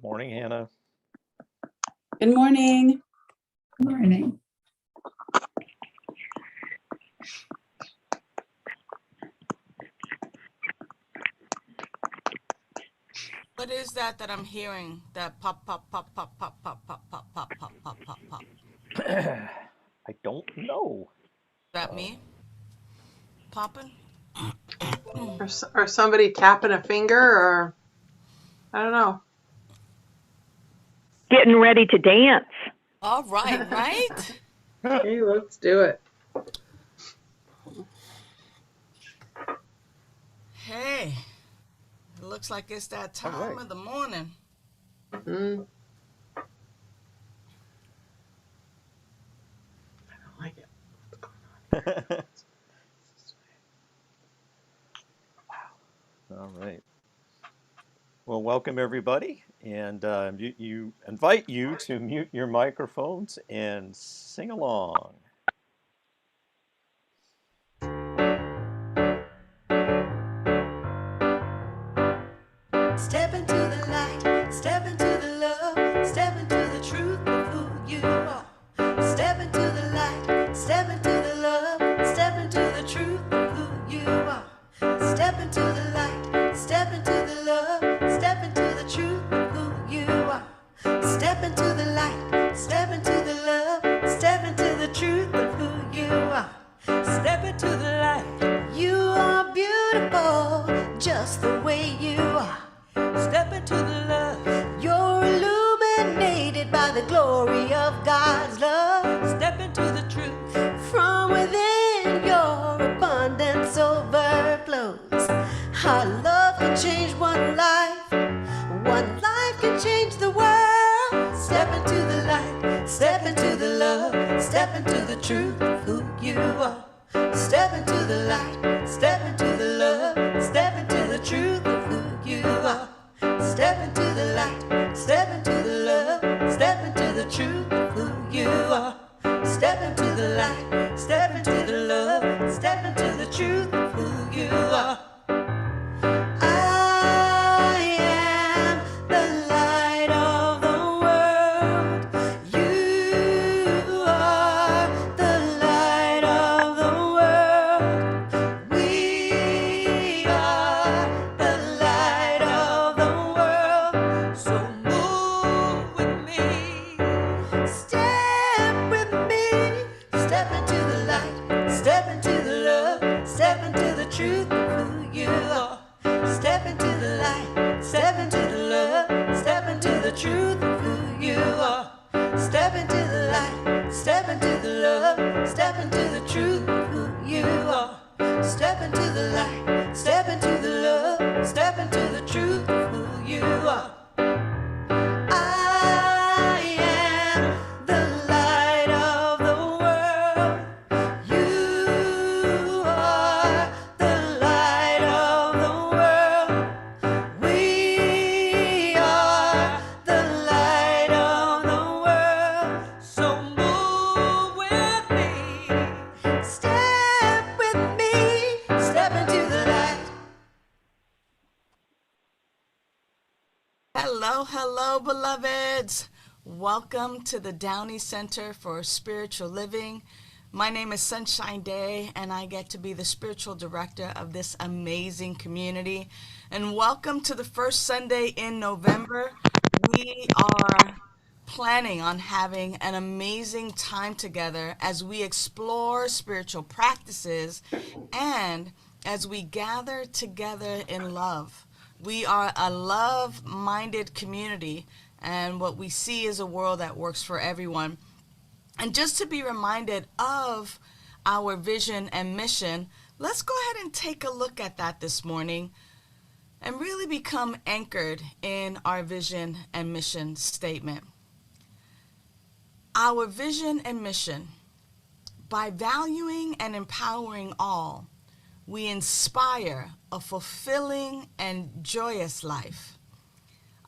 Morning, Hannah. Good morning. Good morning. What is that I'm hearing? That pop, pop, pop, pop, pop, pop, pop, pop, pop, pop, pop, pop, pop. I don't know. Is that me? Popping? Or somebody tapping a finger, or I don't know. Getting ready to dance. All right, right? Hey, let's do it. Hey, it looks like it's that time of the morning. Mm-hmm. I don't like it. What's going on? All right. Well, welcome everybody, and you invite you to mute your microphones and sing along. Step into the light, step into the love, step into the truth of who you are. Step into the light, step into the love, step into the truth of who you are. Step into the light, step into the love, step into the truth of who you are. Step into the light, step into the love, step into the truth of who you are. Step into the light. You are beautiful just the way you are. Step into the love. You're illuminated by the glory of God's love. Step into the truth. From within your abundance overflows. Our love can change one life. One life can change the world. Step into the light. Step into the love. Step into the truth of who you are. Step into the light. Step into the love. Step into the truth of who you are. Step into the light, step into the love, step into the truth of who you are. Step into the light, step into the love, step into the truth of who you are. I am the light of the world. You are the light of the world. We are the light of the world. So move with me, step with me, step into the light, step into the love, step into the truth of who you are. Step into the light, step into the love, step into the truth of who you are. Step into the light, step into the love, step into the truth of who you are. Step into the light, step into the love, step into the truth of who you are. I am the light of the world. You are the light of the world. We are the light of the world. So move with me, step with me, step into the light. Hello, hello, beloveds. Welcome to the Downey Center for Spiritual Living. My name is Sunshine Day, and I get to be the spiritual director of this amazing community. And welcome to the first Sunday in November. We are planning on having an amazing time together as we explore spiritual practices and as we gather together in love. We are a love-minded community, and what we see is a world that works for everyone. And just to be reminded of our vision and mission, let's go ahead and take a look at that this morning and really become anchored in our vision and mission statement. Our vision and mission: by valuing and empowering all, we inspire a fulfilling and joyous life.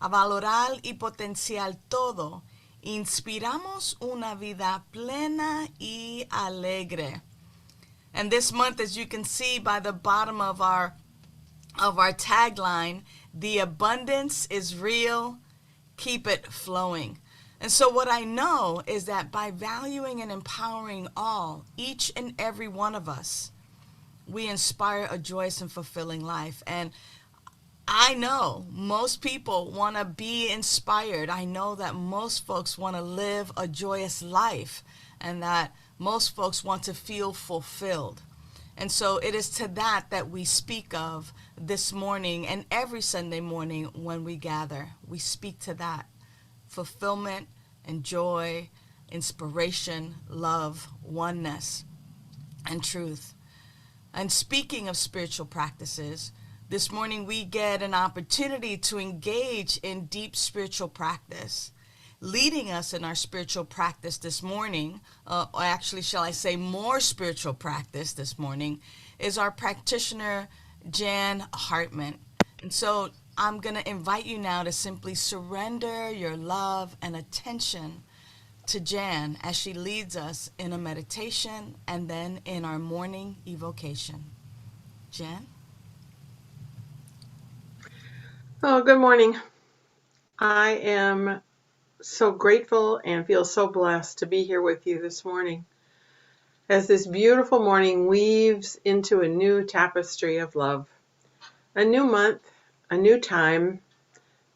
A valorar y potenciar todo, inspiramos una vida plena y alegre. And this month, as you can see by the bottom of our tagline, the abundance is real, keep it flowing. And so what I know is that by valuing and empowering all, each and every one of us, we inspire a joyous and fulfilling life. And I know most people want to be inspired. I know that most folks want to live a joyous life and that most folks want to feel fulfilled. And so it is to that we speak of this morning and every Sunday morning when we gather. We speak to that fulfillment and joy, inspiration, love, oneness, and truth. And speaking of spiritual practices, this morning we get an opportunity to engage in deep spiritual practice. Leading us in our spiritual practice this morning, or actually shall I say more spiritual practice this morning, is our practitioner, Jan Hartman. And so I'm going to invite you now to simply surrender your love and attention to Jan as she leads us in a meditation and then in our morning evocation. Jan? Oh, good morning. I am so grateful and feel so blessed to be here with you this morning as this beautiful morning weaves into a new tapestry of love. A new month, a new time,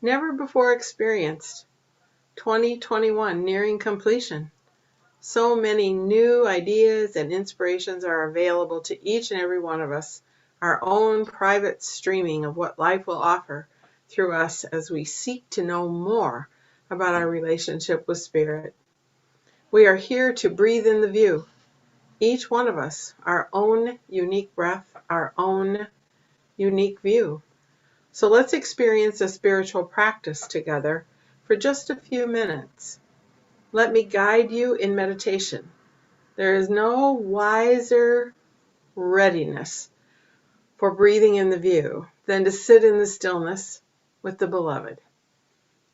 never before experienced. 2021 nearing completion. So many new ideas and inspirations are available to each and every one of us, our own private streaming of what life will offer through us as we seek to know more about our relationship with Spirit. We are here to breathe in the view, each one of us, our own unique breath, our own unique view. So let's experience a spiritual practice together for just a few minutes. Let me guide you in meditation. There is no wiser readiness for breathing in the view than to sit in the stillness with the beloved.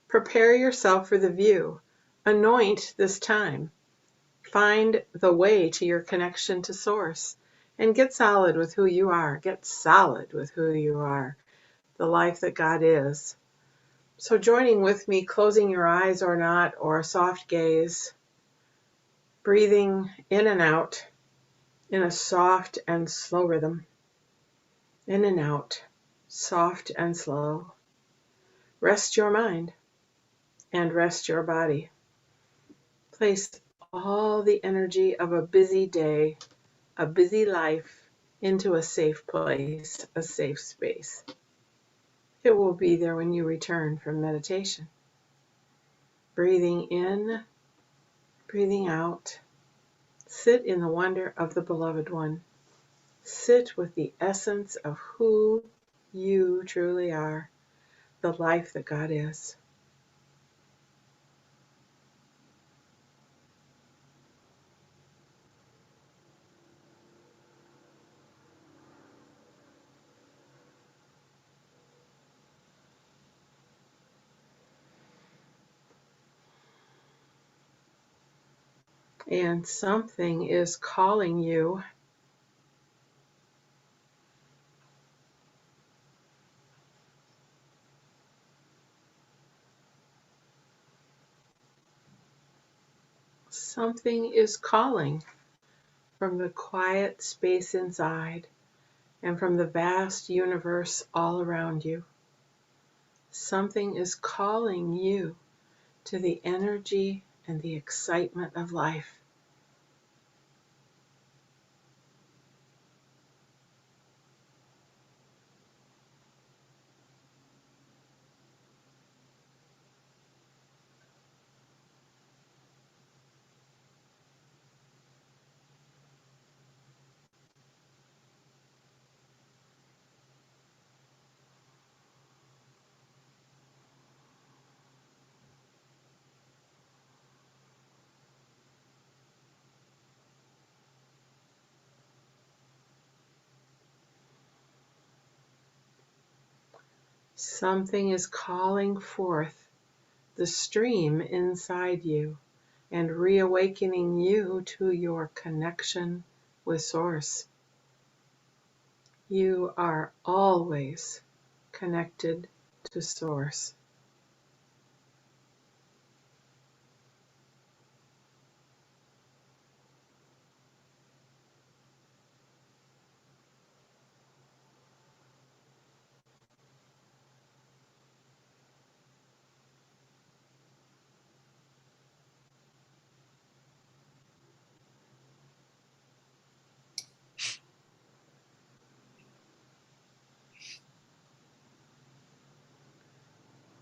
Prepare yourself for the view. Anoint this time. Find the way to your connection to Source and get solid with who you are. Get solid with who you are, the life that God is. So joining with me, closing your eyes or not, or a soft gaze, breathing in and out in a soft and slow rhythm. In and out, soft and slow. Rest your mind and rest your body. Place all the energy of a busy day, a busy life, into a safe place, a safe space. It will be there when you return from meditation. Breathing in, breathing out. Sit in the wonder of the Beloved One. Sit with the essence of who you truly are, the life that God is. And something is calling you. Something is calling from the quiet space inside and from the vast universe all around you. Something is calling you to the energy and the excitement of life. Something is calling forth the stream inside you and reawakening you to your connection with Source. You are always connected to Source.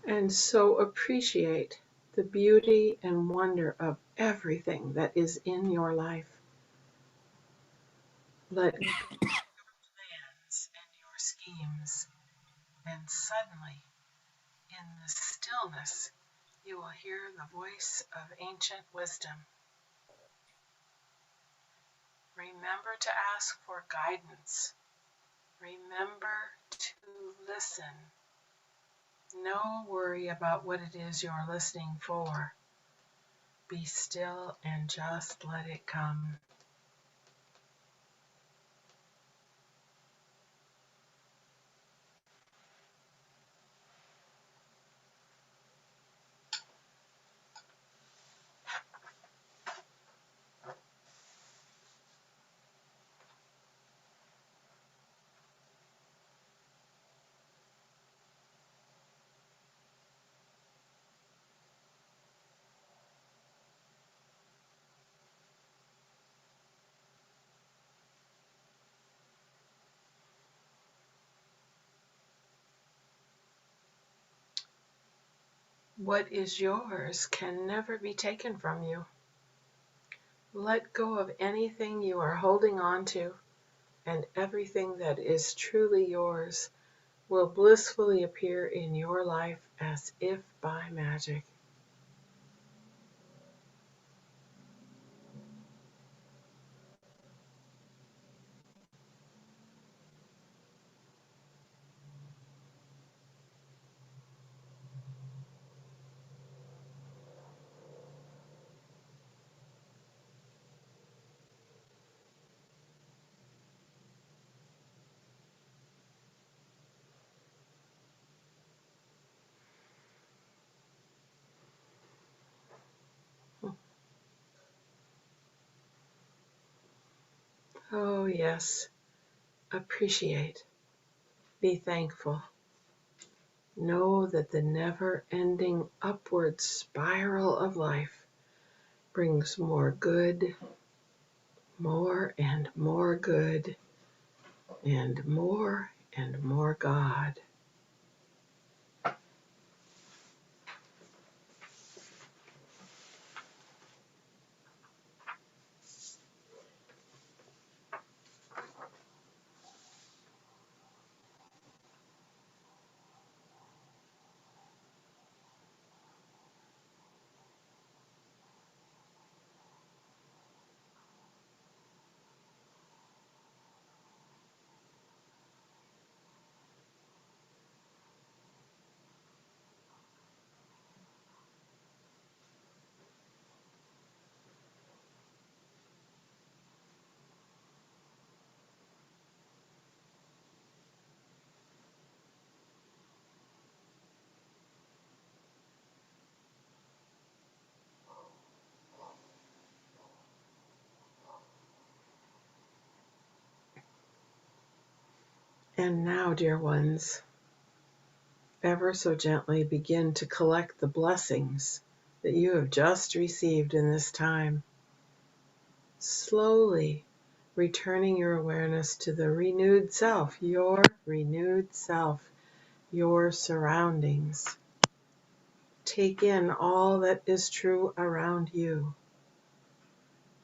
and so appreciate the beauty and wonder of everything that is in your life. Let go of your plans and your schemes, and suddenly, in the stillness, you will hear the voice of ancient wisdom. Remember to ask for guidance. Remember to listen. No worry about what it is you're listening for. Be still and just let it come. What is yours can never be taken from you. Let go of anything you are holding on to, and everything that is truly yours will blissfully appear in your life as if by magic. Oh, yes. Appreciate. Be thankful. Know that the never-ending upward spiral of life brings more good, more and more good, and more God. And now, dear ones, ever so gently begin to collect the blessings that you have just received in this time. Slowly returning your awareness to the renewed self, your renewed self, your surroundings. Take in all that is true around you.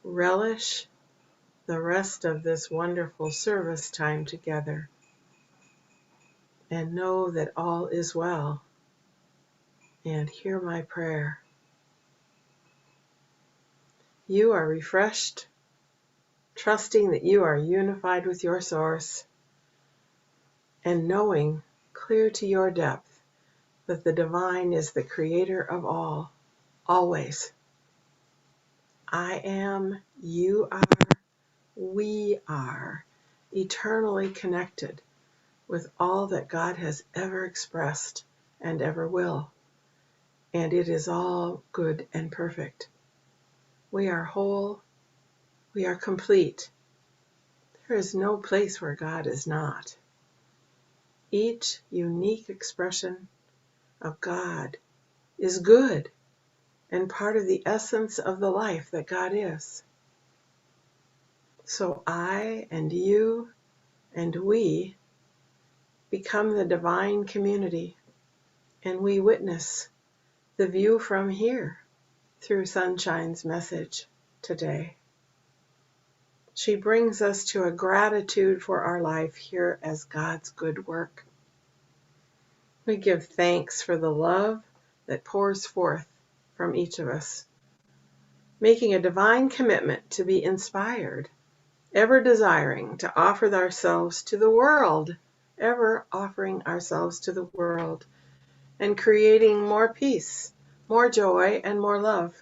Relish the rest of this wonderful service time together, and know that all is well. And hear my prayer. You are refreshed, trusting that you are unified with your source, and knowing, clear to your depth, that the divine is the creator of all, always. I am, you are, we are eternally connected with all that God has ever expressed and ever will, and it is all good and perfect. We are whole, we are complete. There is no place where God is not. Each unique expression of God is good and part of the essence of the life that God is. So I and you and we become the divine community, and we witness the view from here through Sunshine's message today. She brings us to a gratitude for our life here as God's good work. We give thanks for the love that pours forth from each of us, making a divine commitment to be inspired, ever desiring to offer ourselves to the world, ever offering ourselves to the world, and creating more peace, more joy, and more love.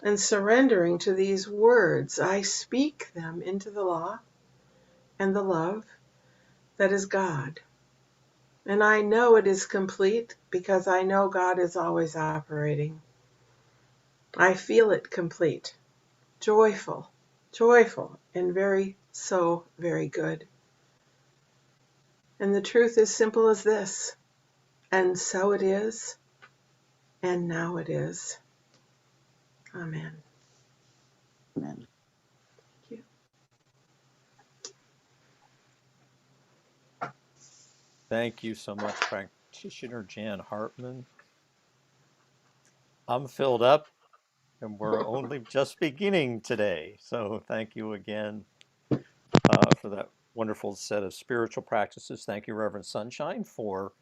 And surrendering to these words, I speak them into the law and the love that is God. And I know it is complete because I know God is always operating. I feel it complete, joyful, and very good. And the truth is simple as this, and so it is, and now it is. Amen. Amen. Thank you. Thank you so much, Practitioner Jan Hartman. I'm filled up, and we're only just beginning today. So thank you again for that wonderful set of spiritual practices. Thank you, Reverend Sunshine, for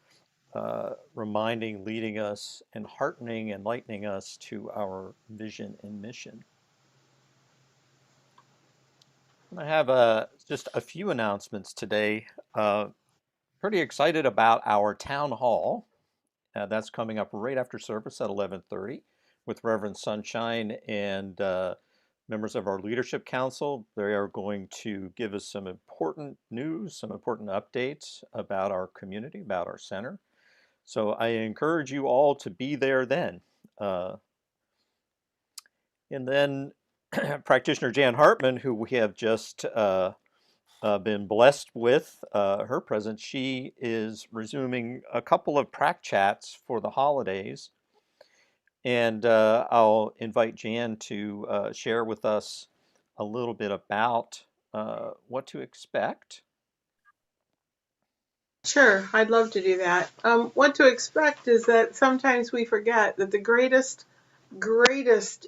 reminding, leading us, and heartening, enlightening us to our vision and mission. I have just a few announcements today. Pretty excited about our town hall. That's coming up right after service at 11:30 with Reverend Sunshine and members of our leadership council. They are going to give us some important news, some important updates about our community, about our center. So I encourage you all to be there then. And then Practitioner Jan Hartman, who we have just been blessed with her presence, she is resuming a couple of prac chats for the holidays. And I'll invite Jan to share with us a little bit about what to expect. Sure, I'd love to do that. What to expect is that sometimes we forget that the greatest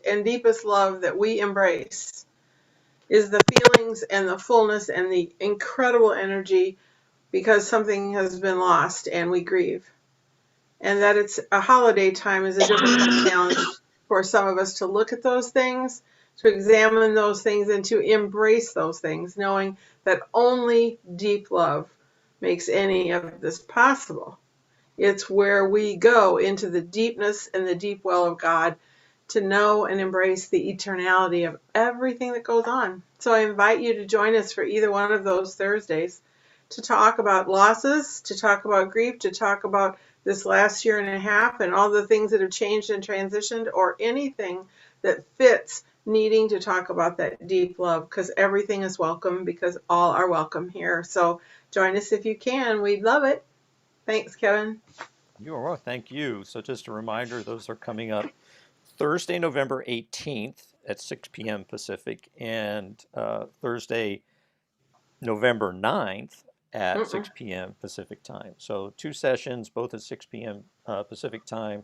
and deepest love that we embrace is the feelings and the fullness and the incredible energy because something has been lost and we grieve. And that it's a holiday time is a difficult challenge for some of us to look at those things, to examine those things, and to embrace those things, knowing that only deep love makes any of this possible. It's where we go into the deepness and the deep well of God to know and embrace the eternality of everything that goes on. So I invite you to join us for either one of those Thursdays to talk about losses, to talk about grief, to talk about this last year and a half and all the things that have changed and transitioned, or anything that fits needing to talk about that deep love, because everything is welcome, because all are welcome here. So join us if you can. We'd love it. Thanks, Kevin. You are welcome. Thank you. So just a reminder, those are coming up Thursday, November 18th at 6 p.m. Pacific, and Thursday, November 9th at 6 p.m. Pacific time. So 2 sessions, both at 6 p.m. Pacific time,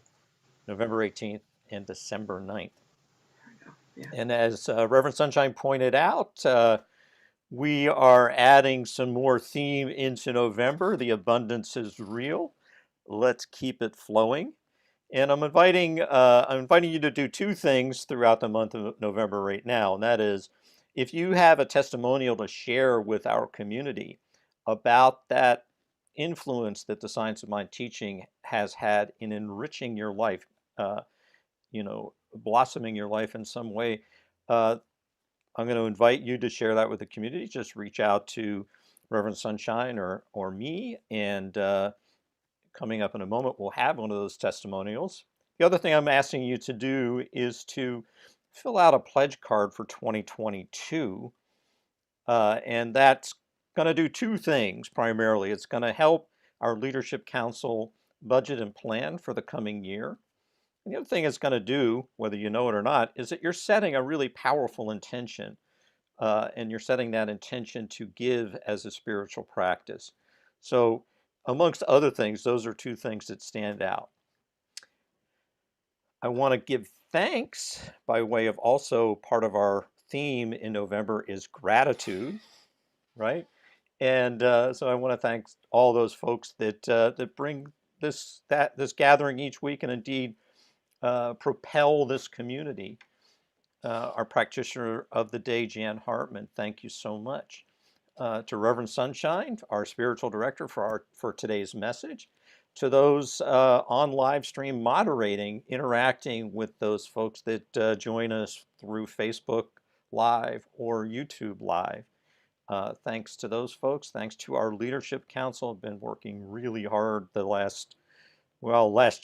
November 18th and December 9th. Yeah. And as Reverend Sunshine pointed out, we are adding some more theme into November. The abundance is real. Let's keep it flowing. And I'm inviting you to do 2 things throughout the month of November right now. And that is, if you have a testimonial to share with our community about that influence that the Science of Mind teaching has had in enriching your life, blossoming your life in some way, I'm going to invite you to share that with the community. Just reach out to Reverend Sunshine or me, and coming up in a moment, we'll have one of those testimonials. The other thing I'm asking you to do is to fill out a pledge card for 2022, and that's going to do 2 things primarily. It's going to help our Leadership Council budget and plan for the coming year. And the other thing it's going to do, whether you know it or not, is that you're setting a really powerful intention, and you're setting that intention to give as a spiritual practice. So amongst other things, those are two things that stand out. I want to give thanks by way of also part of our theme in November is gratitude, right? And so I want to thank all those folks that bring this gathering each week and indeed propel this community. Our practitioner of the day, Jan Hartman, thank you so much. To Reverend Sunshine, our spiritual director for today's message. To those on live stream moderating, interacting with those folks that join us through Facebook Live or YouTube Live. Thanks to those folks. Thanks to our leadership council. Have been working really hard the last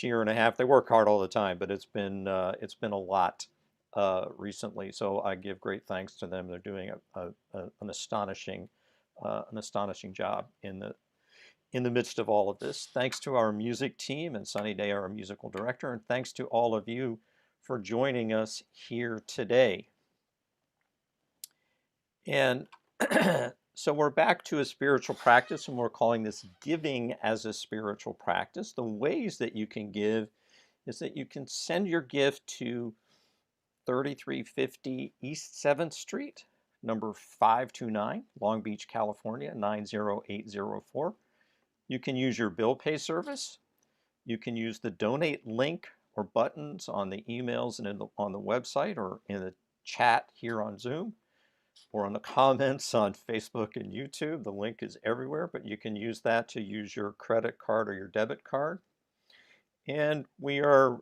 year and a half. They work hard all the time, but it's been a lot recently. So I give great thanks to them. They're doing an astonishing job in the midst of all of this. Thanks to our music team and Sunny Day, our musical director, and thanks to all of you for joining us here today. And so we're back to a spiritual practice, and we're calling this giving as a spiritual practice. The ways that you can give is that you can send your gift to 3350 East 7th Street, number 529, Long Beach, California, 90804. You can use your bill pay service. You can use the donate link or buttons on the emails and on the website or in the chat here on Zoom or on the comments on Facebook and YouTube. The link is everywhere, but you can use that to use your credit card or your debit card. And we are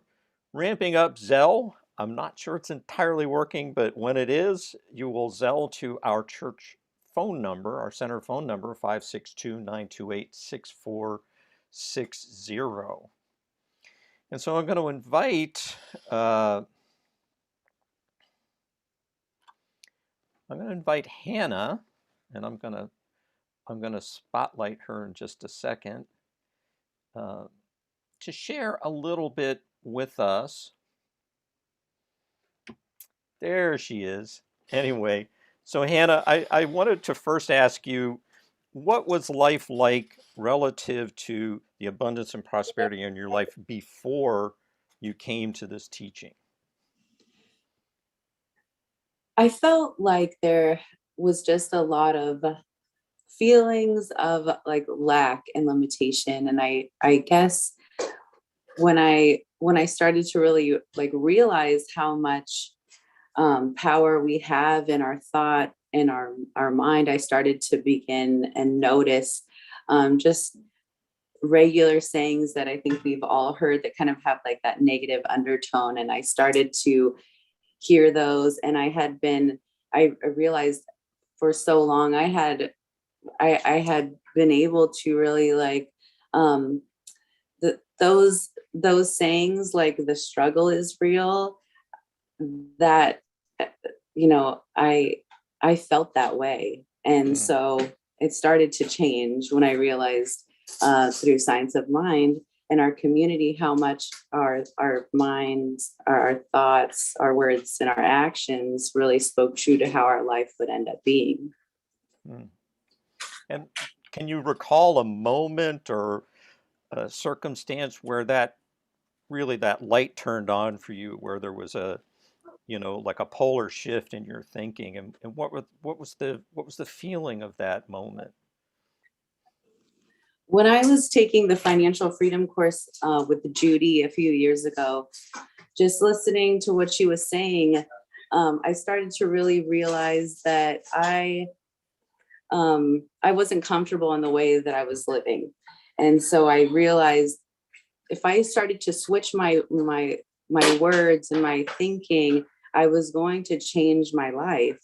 ramping up Zelle. I'm not sure it's entirely working, but when it is, you will Zelle to our church phone number, our center phone number, 562-928-6460. And so I'm going to invite Hannah, and I'm going to spotlight her in just a second to share a little bit with us. There she is. Anyway, so Hannah, I wanted to first ask you, what was life like relative to the abundance and prosperity in your life before you came to this teaching? I felt like there was just a lot of feelings of like lack and limitation. And I guess when I started to really like realize how much power we have in our thought and our mind, I started to begin and notice just regular sayings that I think we've all heard that kind of have like that negative undertone. And I started to hear those. And I realized for so long I had been able to really like those sayings like the struggle is real, that I felt that way. And so it started to change when I realized through Science of Mind and our community how much our minds, our thoughts, our words, and our actions really spoke true to how our life would end up being. And can you recall a moment or a circumstance where that light turned on for you, where there was like a polar shift in your thinking, and what was the feeling of that moment? When I was taking the financial freedom course with Judy a few years ago, just listening to what she was saying, I started to really realize that I wasn't comfortable in the way that I was living. And so I realized if I started to switch my words and my thinking, I was going to change my life.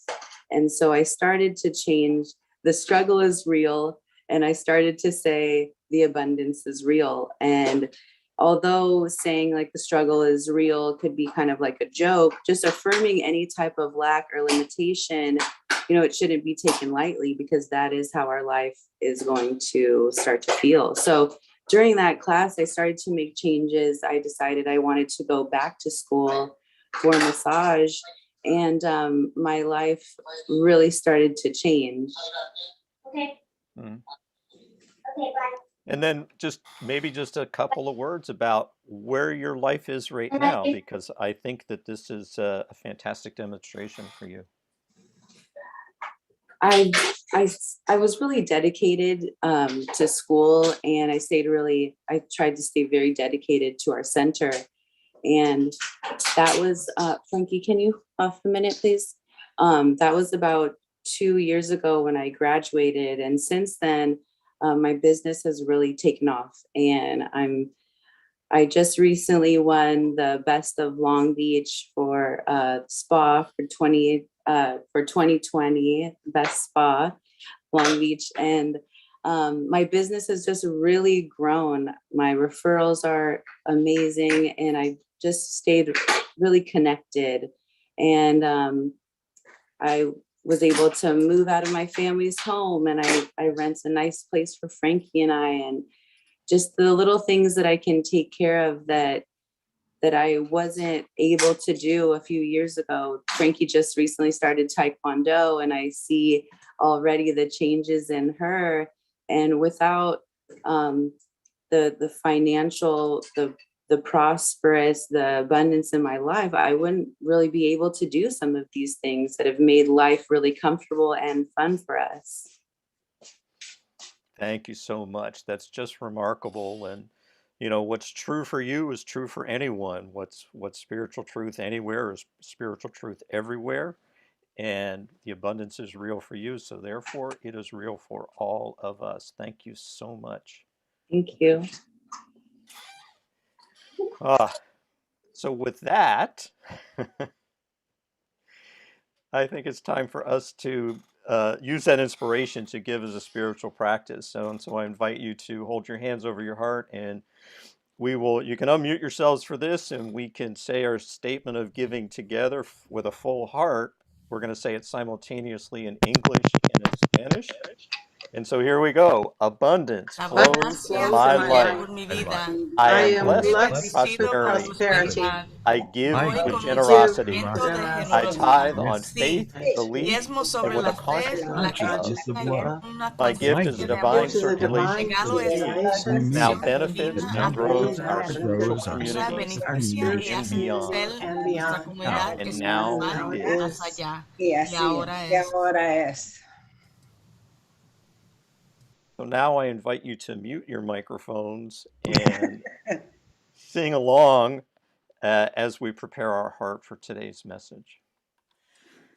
And so I started to change the struggle is real. And I started to say the abundance is real. And although saying like the struggle is real could be kind of like a joke, just affirming any type of lack or limitation, it shouldn't be taken lightly, because that is how our life is going to start to feel. So during that class, I started to make changes. I decided I wanted to go back to school for massage, and my life really started to change. Okay. Mm-hmm. Okay, bye. And then maybe just a couple of words about where your life is right now, because I think that this is a fantastic demonstration for you. I I was really dedicated to school, and I tried to stay very dedicated to our center. And that was Frankie, can you off a minute, please? That was about 2 years ago when I graduated, and since then, my business has really taken off. And I just recently won the Best of Long Beach for spa for 2020 Best Spa Long Beach. And my business has just really grown. My referrals are amazing, and I just stayed really connected. And I was able to move out of my family's home, and I rent a nice place for Frankie and I, and just the little things that I can take care of that I wasn't able to do a few years ago. Frankie just recently started Taekwondo, and I see already the changes in her. And without the financial, the prosperous, the abundance in my life, I wouldn't really be able to do some of these things that have made life really comfortable and fun for us. Thank you so much. That's just remarkable. And what's true for you is true for anyone. What's spiritual truth anywhere is spiritual truth everywhere. And the abundance is real for you, so therefore it is real for all of us. Thank you so much. Thank you. So with that, I think it's time for us to use that inspiration to give as a spiritual practice. And so I invite you to hold your hands over your heart, and you can unmute yourselves for this, and we can say our statement of giving together with a full heart. We're going to say it simultaneously in English and in Spanish. And so here we go. Abundance flows in my life. I am blessed with prosperity. I give with generosity. I tithe on faith, belief, and with a conscious of love. My gift is a divine circulation to the beings, now benefits and grows our spiritual community and beyond. And now it is. Y ahora es. So now I invite you to mute your microphones and sing along as we prepare our heart for today's message.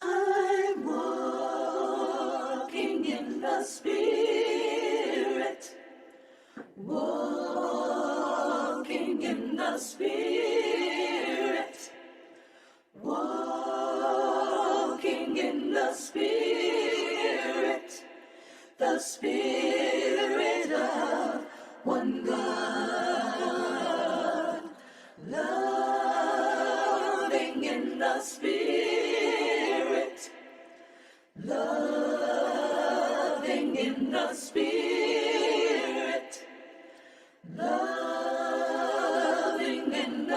I'm walking in the Spirit, walking in the Spirit, walking in the Spirit of one God, loving in the Spirit, loving in the Spirit, loving in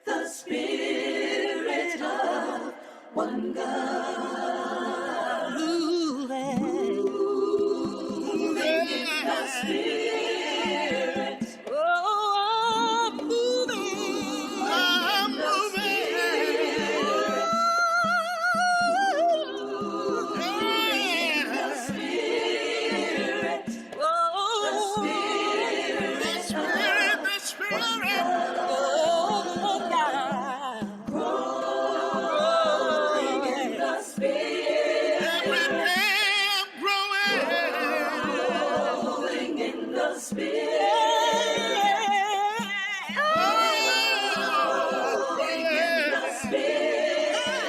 the Spirit of one God, moving in the Spirit. Oh, I'm moving in the Spirit. Oh, the Spirit. Oh, God. Growing in the Spirit. Every day I'm growing in the Spirit. Growing in the Spirit.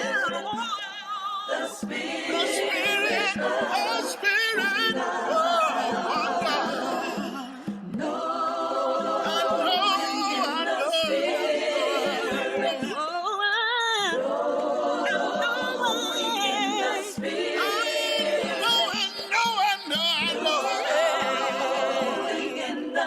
The Spirit of God. Knowing in the Spirit. Knowing in the Spirit. Knowing in the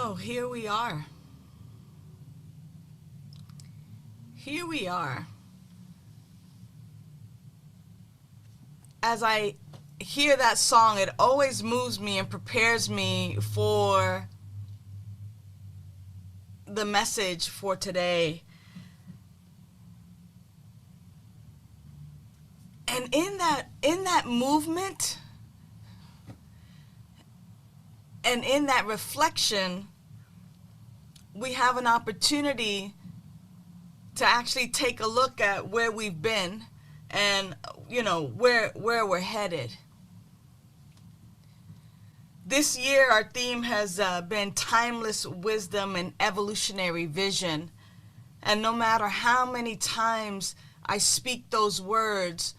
So here we are. Here we are. As I hear that song, it always moves me and prepares me for the message for today. And in that movement and in that reflection, we have an opportunity to actually take a look at where we've been and, you know, where we're headed. This year, our theme has been timeless wisdom and evolutionary vision. And no matter how many times I speak those words,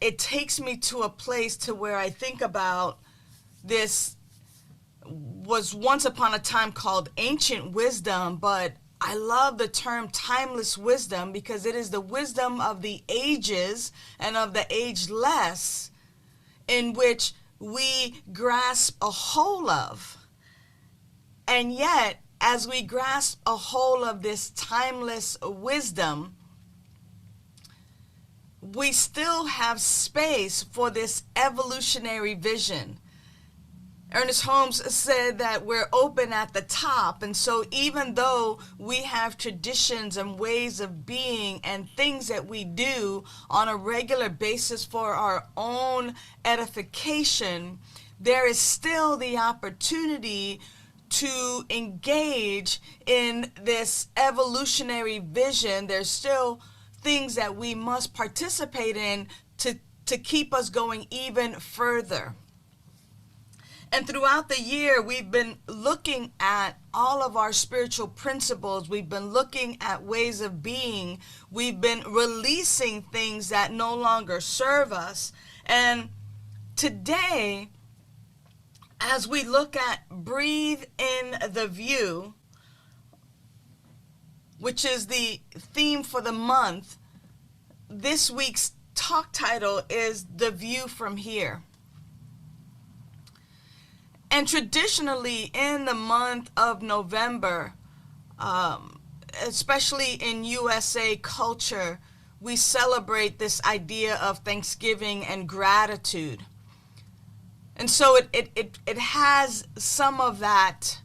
it takes me to a place to where I think about this was once upon a time called ancient wisdom, but I love the term timeless wisdom because it is the wisdom of the ages and of the ageless in which we grasp a hold of. And yet, as we grasp a hold of this timeless wisdom, we still have space for this evolutionary vision. Ernest Holmes said that we're open at the top, and so even though we have traditions and ways of being and things that we do on a regular basis for our own edification, there is still the opportunity to engage in this evolutionary vision. There's still things that we must participate in to keep us going even further. And throughout the year, we've been looking at all of our spiritual principles. We've been looking at ways of being. We've been releasing things that no longer serve us. And today, as we look at Breathe in the View, which is the theme for the month, this week's talk title is The View from Here. And traditionally in the month of November, especially in USA culture, we celebrate this idea of Thanksgiving and gratitude. And so it has some of that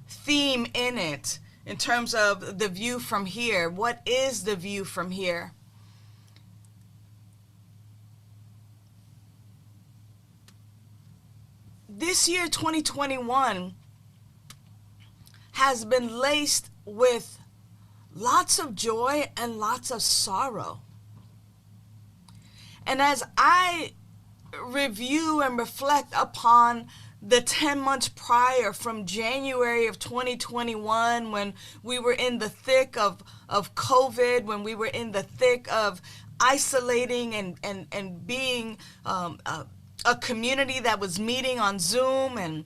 theme in it in terms of the view from here. What is the view from here? This year, 2021, has been laced with lots of joy and lots of sorrow. And as I review and reflect upon the 10 months prior, from January of 2021, when we were in the thick of COVID, when we were in the thick of isolating and being a community that was meeting on Zoom, and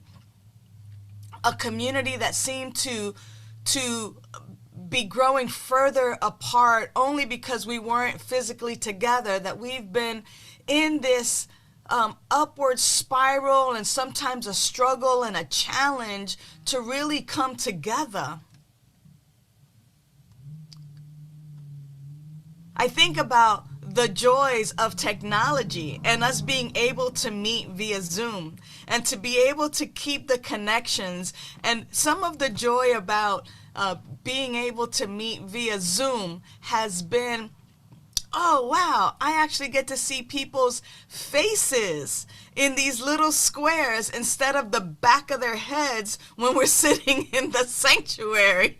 a community that seemed to be growing further apart only because we weren't physically together, that we've been in this upward spiral and sometimes a struggle and a challenge to really come together. I think about the joys of technology and us being able to meet via Zoom and to be able to keep the connections, and some of the joy about being able to meet via Zoom has been, oh wow, I actually get to see people's faces in these little squares instead of the back of their heads when we're sitting in the sanctuary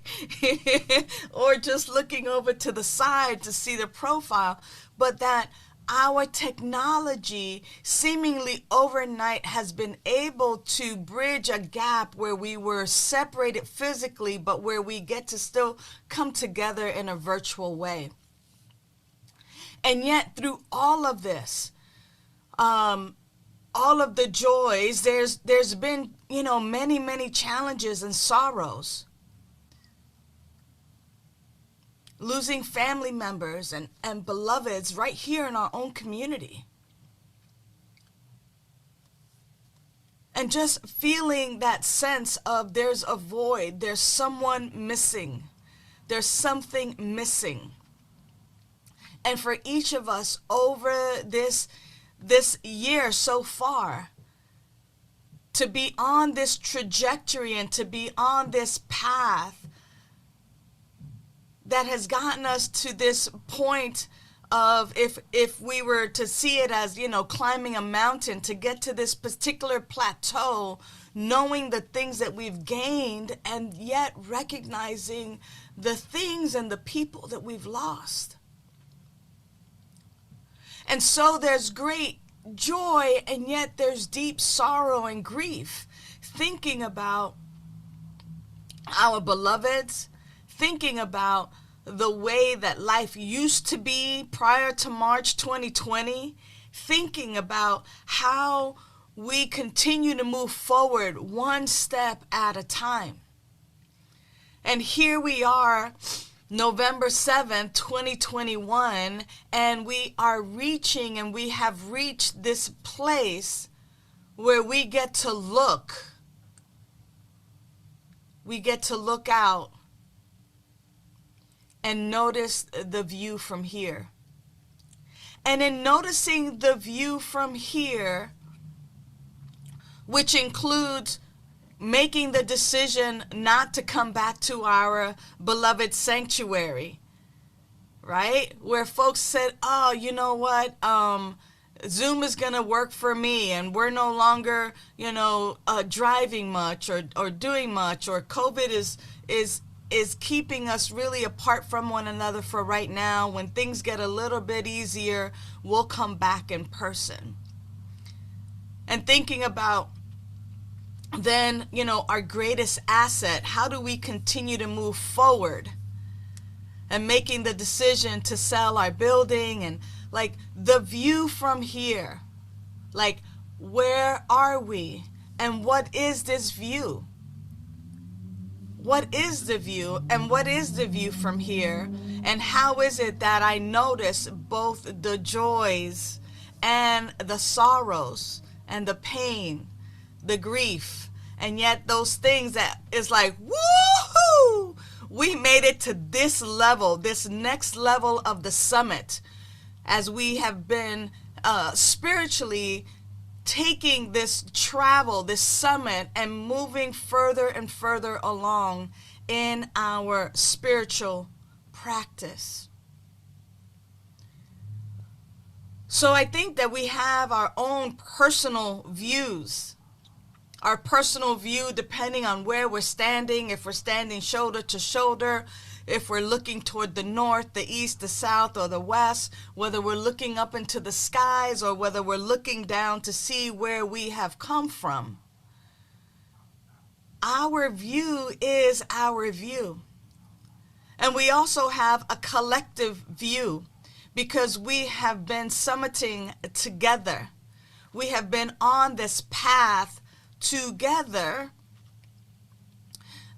or just looking over to the side to see the profile. But that our technology seemingly overnight has been able to bridge a gap where we were separated physically, but where we get to still come together in a virtual way. And yet through all of this, all of the joys, there's been, many challenges and sorrows. Losing family members and beloveds right here in our own community. And just feeling that sense of there's a void, there's someone missing, there's something missing. And for each of us over this year so far, to be on this trajectory and to be on this path that has gotten us to this point of, if we were to see it as, climbing a mountain, to get to this particular plateau, knowing the things that we've gained and yet recognizing the things and the people that we've lost. And so there's great joy, and yet there's deep sorrow and grief, thinking about our beloveds, thinking about the way that life used to be prior to March 2020, thinking about how we continue to move forward one step at a time. And here we are, November 7th, 2021, and we are reaching, and we have reached this place where we get to look. We get to look out and notice the view from here. And in noticing the view from here, which includes making the decision not to come back to our beloved sanctuary, right? Where folks said, oh, you know what? Zoom is going to work for me, and we're no longer, driving much or doing much, or COVID is keeping us really apart from one another for right now. When things get a little bit easier, we'll come back in person. And thinking about then, our greatest asset, how do we continue to move forward? And making the decision to sell our building, and like the view from here, like where are we? And what is this view? What is the view, and what is the view from here? And how is it that I notice both the joys and the sorrows and the pain, the grief, and yet those things that is like, woohoo! We made it to this level, this next level of the summit, as we have been spiritually taking this travel, this summit, and moving further and further along in our spiritual practice. So I think that we have our own personal views, our personal view depending on where we're standing, if we're standing shoulder to shoulder, if we're looking toward the north, the east, the south, or the west, whether we're looking up into the skies or whether we're looking down to see where we have come from. Our view is our view. And we also have a collective view because we have been summiting together. We have been on this path together,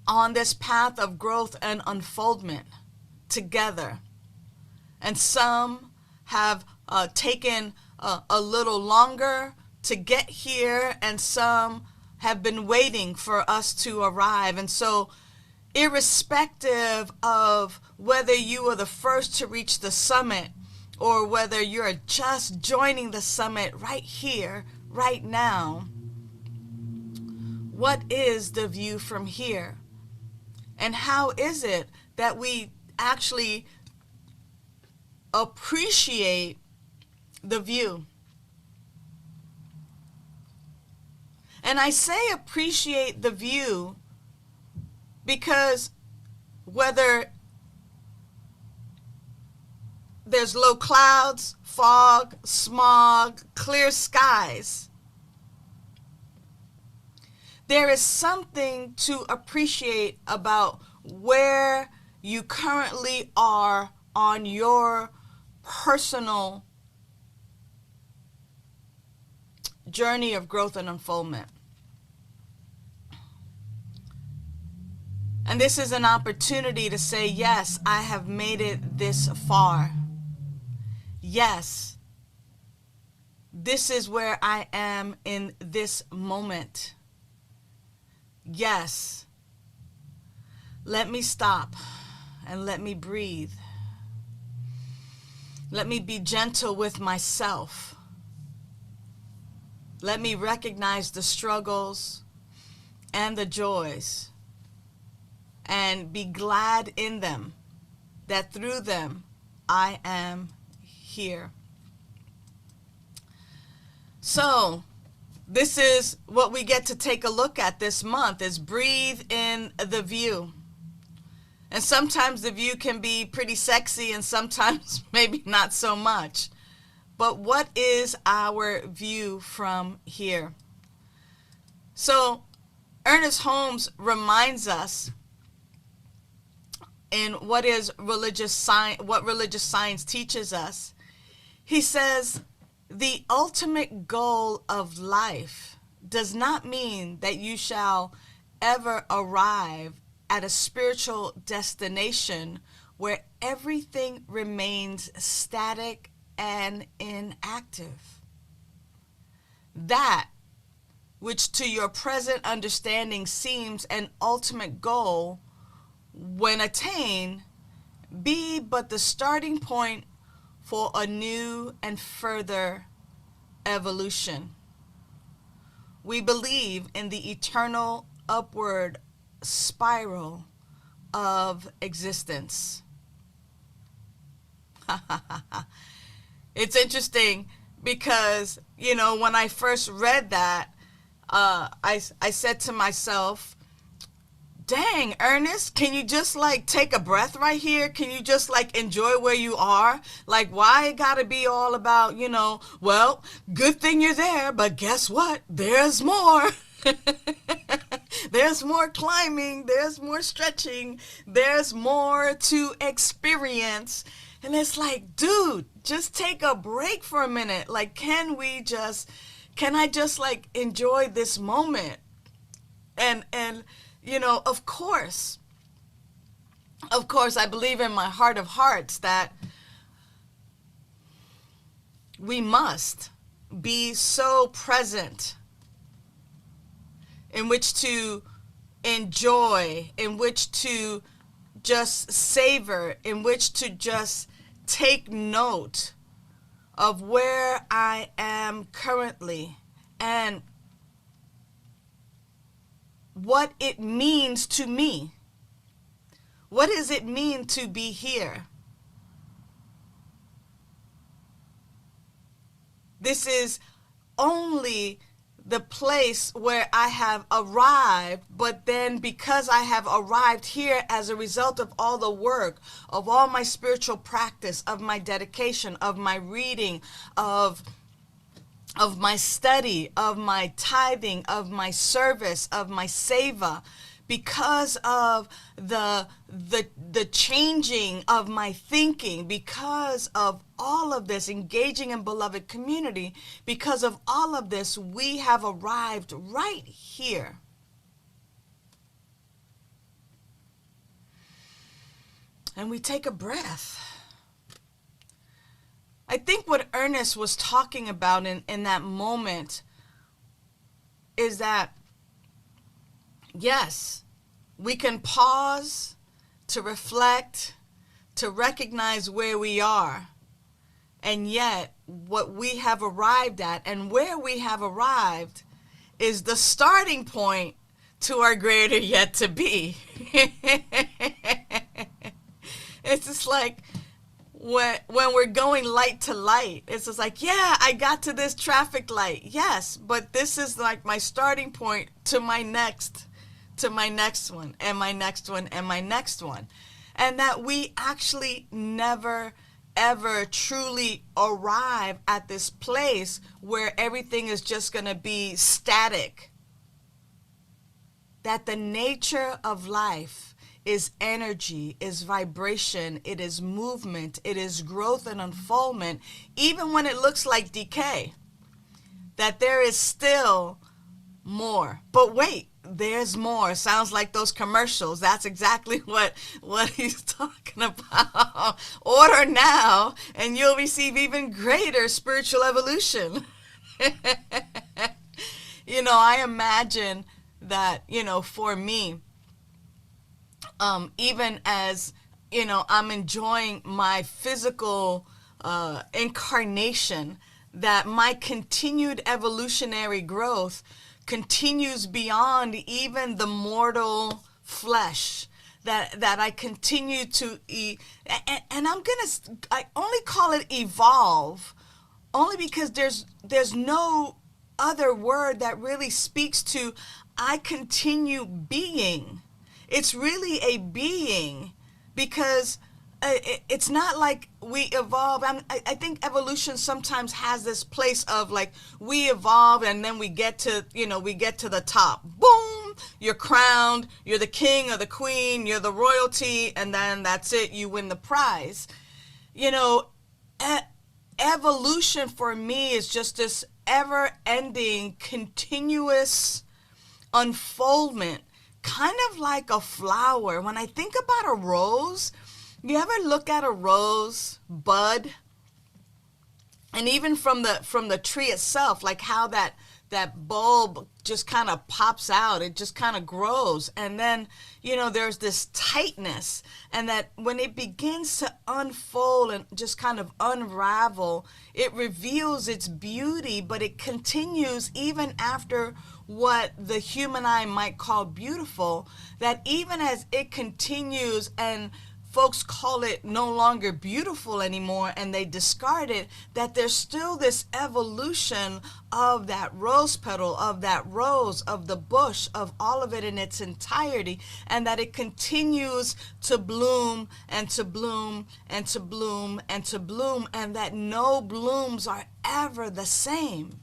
on this path of growth and unfoldment together. And some have taken a little longer to get here, and some have been waiting for us to arrive. And so irrespective of whether you are the first to reach the summit or whether you're just joining the summit right here, right now, what is the view from here? And how is it that we actually appreciate the view? And I say appreciate the view because whether there's low clouds, fog, smog, clear skies, there is something to appreciate about where you currently are on your personal journey of growth and unfoldment. And this is an opportunity to say, yes, I have made it this far. Yes, This is where I am in this moment. Yes. Let me stop and let me breathe. Let me be gentle with myself. Let me recognize the struggles and the joys and be glad in them, that through them I am here. So this is what we get to take a look at this month, is breathe in the view. And sometimes the view can be pretty sexy and sometimes maybe not so much. But what is our view from here? So Ernest Holmes reminds us in what religious science teaches us. He says, the ultimate goal of life does not mean that you shall ever arrive at a spiritual destination where everything remains static and inactive. That which to your present understanding seems an ultimate goal, when attained, be but the starting point for a new and further evolution. We believe in the eternal upward spiral of existence. It's interesting because, when I first read that, I said to myself, dang, Ernest, can you just take a breath right here? Can you just enjoy where you are? Why it gotta be all about, well, good thing you're there, but guess what? There's more. There's more climbing, there's more stretching, there's more to experience. And it's dude, just take a break for a minute. Can I just enjoy this moment? And of course, I believe in my heart of hearts that we must be so present in which to enjoy, in which to just savor, in which to just take note of where I am currently and what it means to me. What does it mean to be here? This is only the place where I have arrived, but then because I have arrived here as a result of all the work, of all my spiritual practice, of my dedication, of my reading, of my study, of my tithing, of my service, of my seva, because of the changing of my thinking, because of all of this, engaging in beloved community, because of all of this, we have arrived right here. And we take a breath. I think what Ernest was talking about in that moment is that, yes, we can pause to reflect, to recognize where we are. And yet, what we have arrived at and where we have arrived is the starting point to our greater yet to be. It's just when we're going light to light, it's just yeah, I got to this traffic light. Yes, but this is my starting point to my next one, and my next one, and my next one. And that we actually never, ever truly arrive at this place where everything is just going to be static. That the nature of life is energy, is vibration, it is movement, it is growth and unfoldment, even when it looks like decay. That there is still more. But wait, there's more. Sounds like those commercials. That's exactly what he's talking about. Order now and you'll receive even greater spiritual evolution. I imagine that, for me, even as, I'm enjoying my physical incarnation, that my continued evolutionary growth continues beyond even the mortal flesh, that I continue to and I only call it evolve only because there's no other word that really speaks to I continue being. It's really a being, because it's not like we evolve. I think evolution sometimes has this place of like we evolve and then we get to the top. Boom, you're crowned, you're the king or the queen, you're the royalty, and then that's it, you win the prize. Evolution for me is just this ever-ending, continuous unfoldment, kind of like a flower. When I think about a rose, you ever look at a rose bud, and even from the tree itself, like how that bulb just kind of pops out, it just kind of grows, and then there's this tightness, and that when it begins to unfold and just kind of unravel, it reveals its beauty, but it continues even after what the human eye might call beautiful, that even as it continues and folks call it no longer beautiful anymore and they discard it, that there's still this evolution of that rose petal, of that rose, of the bush, of all of it in its entirety, and that it continues to bloom and to bloom and to bloom and to bloom, and that no blooms are ever the same.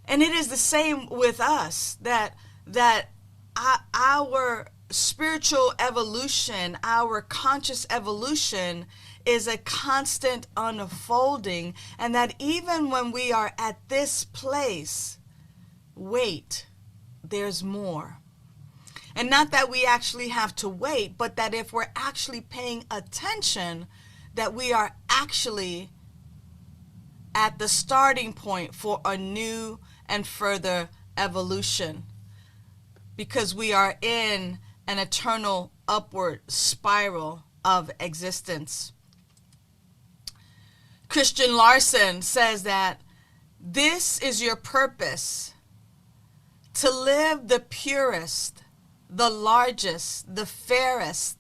And it is the same with us, that our spiritual evolution, our conscious evolution is a constant unfolding, and that even when we are at this place, wait, there's more. And not that we actually have to wait, but that if we're actually paying attention, that we are actually at the starting point for a new and further evolution, because we are in an eternal upward spiral of existence. Christian Larson says that this is your purpose: to live the purest, the largest, the fairest,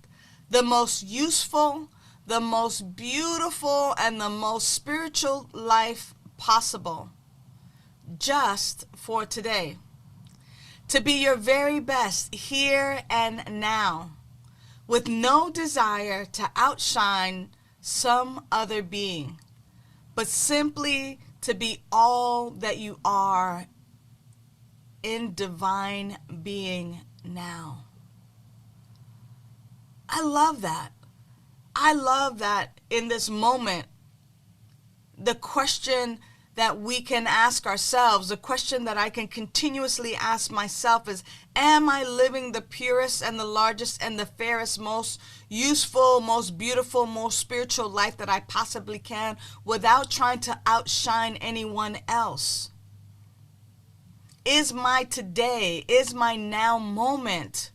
the most useful, the most beautiful, and the most spiritual life possible, just for today. To be your very best here and now, with no desire to outshine some other being, but simply to be all that you are in divine being now. I love that. I love that in this moment, the question that we can ask ourselves, the question that I can continuously ask myself is, am I living the purest and the largest and the fairest, most useful, most beautiful, most spiritual life that I possibly can, without trying to outshine anyone else? Is my today, is my now moment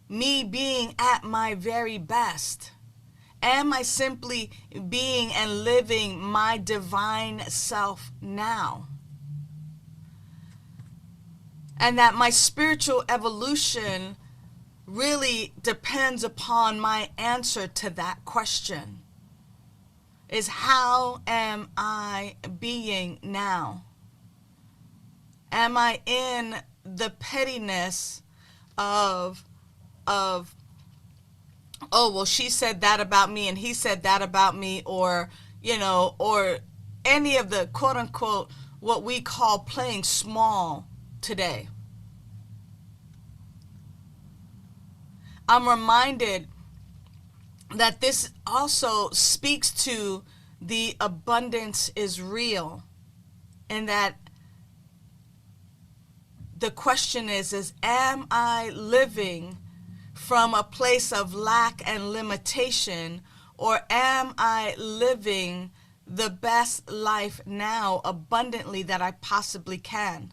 me being at my very best? Am I simply being and living my divine self now? And that my spiritual evolution really depends upon my answer to that question, is how am I being now? Am I in the pettiness of oh, well, she said that about me and he said that about me, or or any of the quote unquote what we call playing small today? I'm reminded that this also speaks to the abundance is real, and that the question is am I living from a place of lack and limitation, or am I living the best life now abundantly that I possibly can?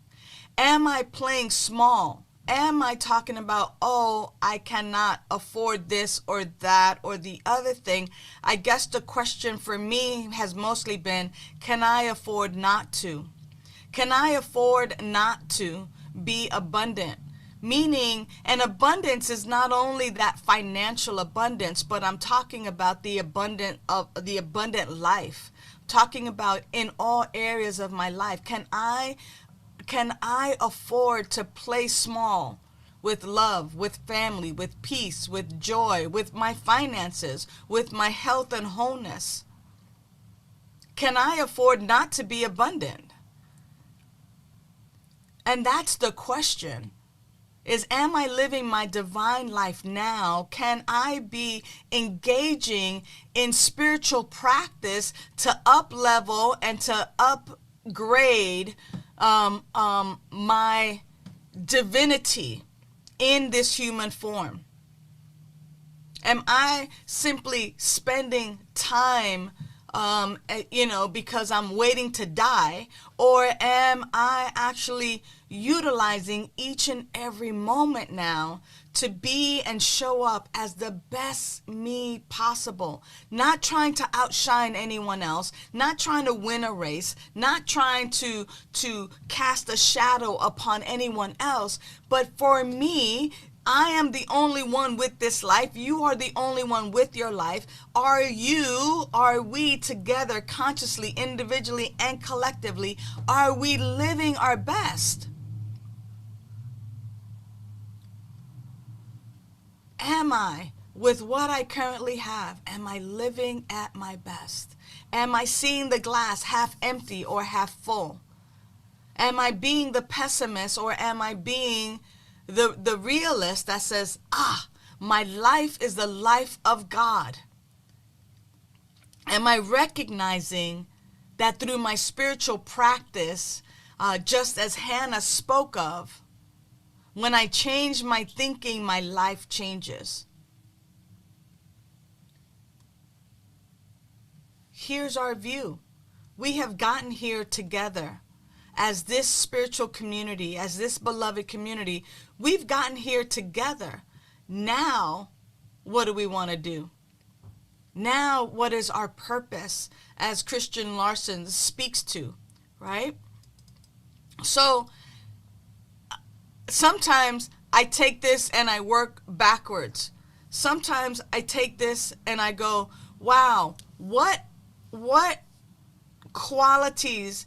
Am I playing small? Am I talking about, oh, I cannot afford this or that or the other thing? I guess the question for me has mostly been, can I afford not to? Can I afford not to be abundant? Meaning, an abundance is not only that financial abundance, but I'm talking about the abundant life. Talking about in all areas of my life. Can I afford to play small with love, with family, with peace, with joy, with my finances, with my health and wholeness? Can I afford not to be abundant? And that's the question, is am I living my divine life now? Can I be engaging in spiritual practice to up level and to upgrade my divinity in this human form? Am I simply spending time because I'm waiting to die? Or am I actually utilizing each and every moment now to be and show up as the best me possible? Not trying to outshine anyone else, not trying to win a race, not trying to cast a shadow upon anyone else, but for me, I am the only one with this life. You are the only one with your life. Are we together consciously, individually, and collectively, are we living our best? Am I, with what I currently have, am I living at my best? Am I seeing the glass half empty or half full? Am I being the pessimist, or am I being the realist that says, my life is the life of God? Am I recognizing that through my spiritual practice, just as Hannah spoke of, when I change my thinking, my life changes? Here's our view. We have gotten here together as this spiritual community, as this beloved community. We've gotten here together. Now, what do we want to do? Now, what is our purpose, as Christian Larson speaks to, right? So, sometimes I take this and I work backwards. Sometimes I take this and I go, wow, what qualities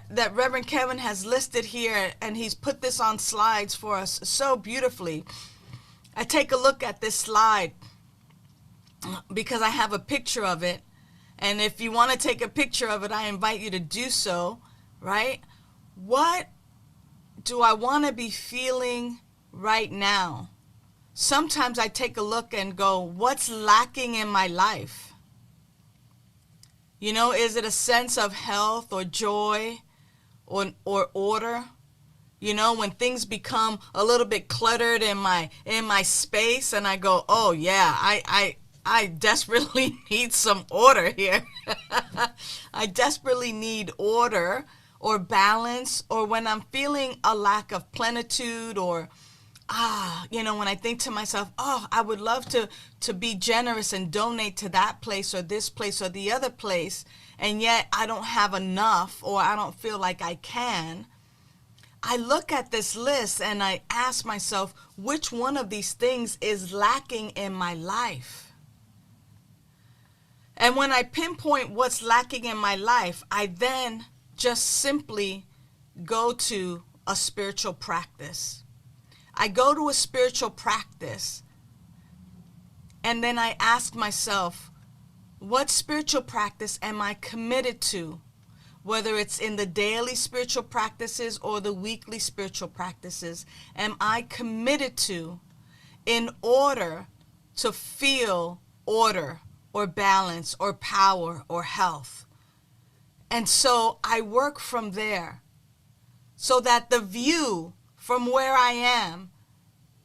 that Reverend Kevin has listed here, and he's put this on slides for us so beautifully. I take a look at this slide because I have a picture of it, and if you want to take a picture of it, I invite you to do so, right? What do I want to be feeling right now? Sometimes I take a look and go, what's lacking in my life? You know, is it a sense of health or joy or order? You know, when things become a little bit cluttered in my space, and I go, oh yeah, I desperately need some order here. I desperately need order or balance. Or when I'm feeling a lack of plenitude, or when I think to myself, I would love to be generous and donate to that place or this place or the other place, and yet I don't have enough, or I don't feel like I can. I look at this list and I ask myself, which one of these things is lacking in my life? And when I pinpoint what's lacking in my life, I then just simply go to a spiritual practice. I go to a spiritual practice, and then I ask myself, what spiritual practice am I committed to? Whether it's in the daily spiritual practices or the weekly spiritual practices, am I committed to in order to feel order or balance or power or health? And so I work from there, so that the view from where I am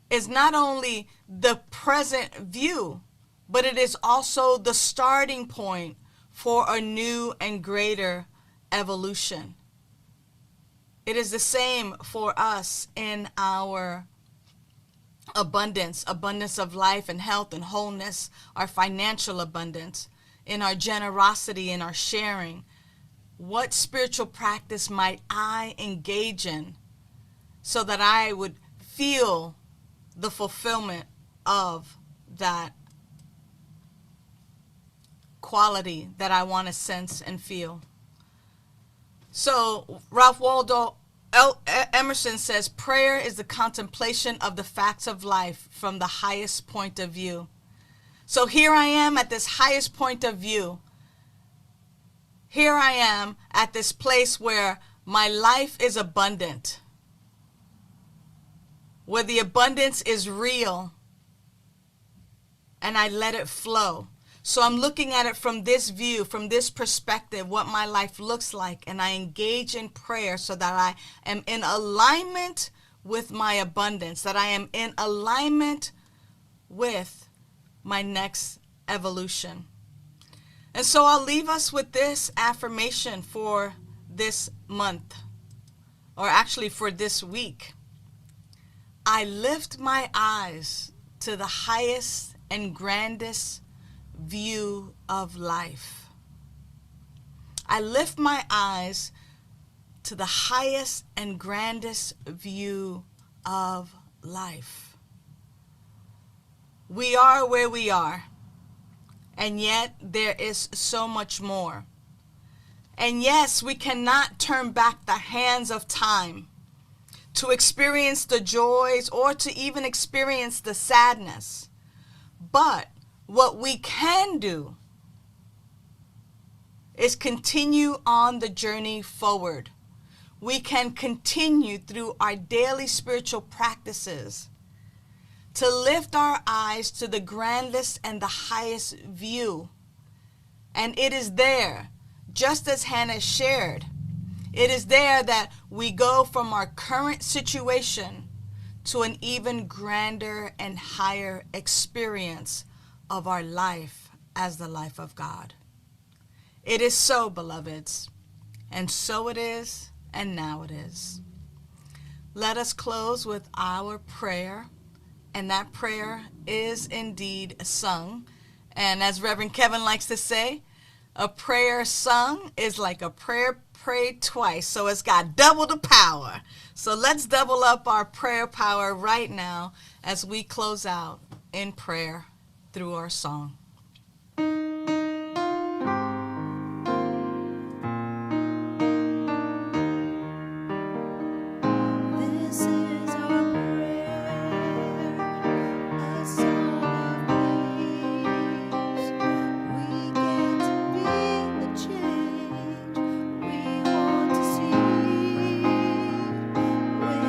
is not only the present view, but it is also the starting point for a new and greater evolution. It is the same for us in our abundance of life and health and wholeness, our financial abundance, in our generosity, in our sharing. What spiritual practice might I engage in so that I would feel the fulfillment of that quality that I want to sense and feel? So Ralph Waldo Emerson says, prayer is the contemplation of the facts of life from the highest point of view. So here I am at this highest point of view. Here I am at this place where my life is abundant, where the abundance is real, and I let it flow. So I'm looking at it from this view, from this perspective, what my life looks like, and I engage in prayer so that I am in alignment with my abundance, that I am in alignment with my next evolution. And so I'll leave us with this affirmation for this month, or actually for this week. I lift my eyes to the highest and grandest view of life. I lift my eyes to the highest and grandest view of life. We are where we are, and yet there is so much more. And yes, we cannot turn back the hands of time to experience the joys or to even experience the sadness. But what we can do is continue on the journey forward. We can continue through our daily spiritual practices to lift our eyes to the grandest and the highest view. And it is there, just as Hannah shared, it is there that we go from our current situation to an even grander and higher experience of our life as the life of God. It is so, beloveds, and so it is, and now it is. Let us close with our prayer, and that prayer is indeed sung. And as Reverend Kevin likes to say, a prayer sung is like a prayer prayed twice, so it's got double the power. So let's double up our prayer power right now as we close out in prayer through our song. This is our prayer, a song of peace. We get to be the change we want to see. With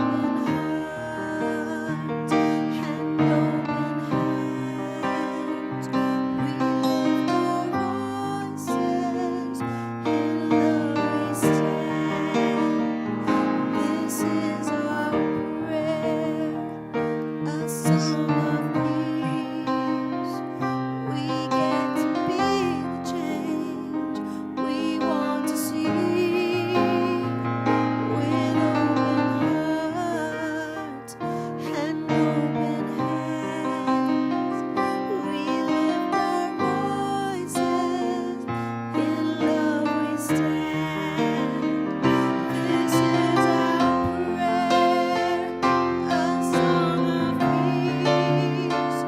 open hearts and open hands, we lift our voices, in love we stand. This is our prayer, a song of peace. We get to be the change we want to see. With open hearts and open hands, we lift our voices, in love we stand. This is our prayer, a song of peace.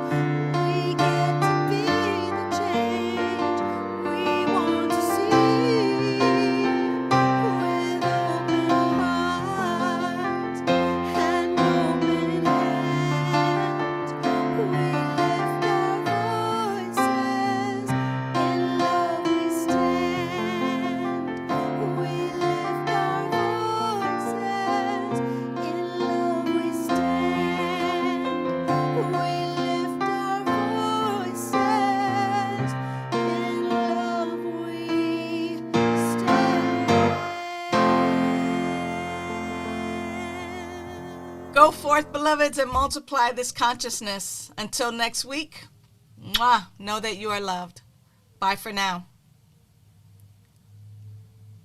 We get to be the change we want to see. With open hearts and open hands, we lift our voices, in love we stand. We lift our voices, in love we stand. We lift our voices, in love we stand. Go forth, beloveds, and multiply this consciousness. Until next week, mwah, know that you are loved. Bye for now.